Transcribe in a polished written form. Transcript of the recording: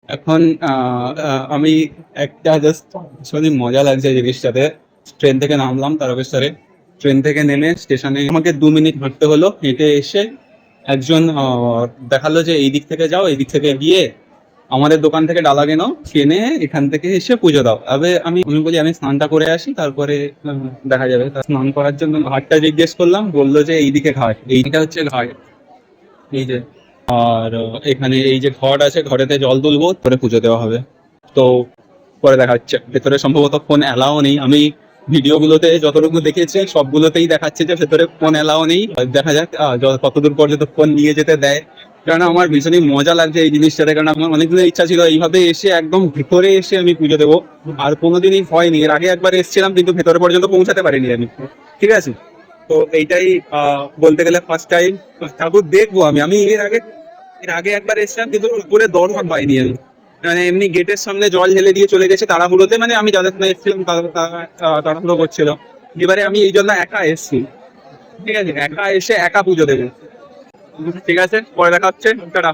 এখন আমি একটা জাস্ট মজা লাগছে এই জিনিসটাতে। ট্রেন থেকে নামলাম তারকেশ্বরে। ট্রেন থেকে নেমে স্টেশনে আমাকে 2 মিনিট হাঁটতে হলো। হেঁটে এসে একজন দেখালো যে এই দিক থেকে যাও, এই দিক থেকে গিয়ে আমাদের দোকান থেকে ডালা কেনো, কিনে এখান থেকে এসে পুজো দাও। তবে আমি আমি বলি আমি স্নানটা করে আসি, তারপরে দেখা যাবে। তা স্নান করার জন্য ঘাটটা জিজ্ঞেস করলাম, বললো যে এইদিকে ঘাট, এইটা হচ্ছে ঘাট। এই যে আর এখানে এই যে ঘট আছে, ঘরেতে জল তুলবো, পরে পুজো দেওয়া হবে। তো পরে দেখা যাচ্ছে। ভেতরে সম্ভবত ফোন অ্যালাও নেই। আমি ভিডিও গুলোতে যতটুকু দেখেছি সবগুলোতেই দেখাচ্ছে যে ভেতরে ফোন অ্যালাও নেই। দেখা যাক কতদূর পর্যন্ত ফোন নিয়ে যেতে দেয়। কারণ আমার ভীষণই মজা লাগছে এই জিনিসটাতে। কারণ আমার অনেকদিনের ইচ্ছা ছিল এইভাবে এসে একদম ভিতরে এসে আমি পুজো দেবো। আর কোনোদিনই হয়নি। এর আগে একবার এসেছিলাম, কিন্তু ভেতরে পর্যন্ত পৌঁছাতে পারিনি আমি। ঠিক আছে। তো এইটাই বলতে গেলে ফার্স্ট টাইম ঠাকুর দেখবো। আমি এর আগে একবার এসেছিলাম, কিন্তু উপরে দর্শন পাইনি আমি। মানে এমনি গেটের সামনে জল ঢেলে দিয়ে চলে গেছে তাড়াহুড়োতে। মানে আমি যাদের সাথে এসেছিলাম তারা তাড়াহুড়ো করছিল। এবারে আমি এই জন্য একা এসেছি। ঠিক আছে, একা এসে একা পুজো দেবো। ঠিক আছে, পরে দেখা হচ্ছে। টাটা।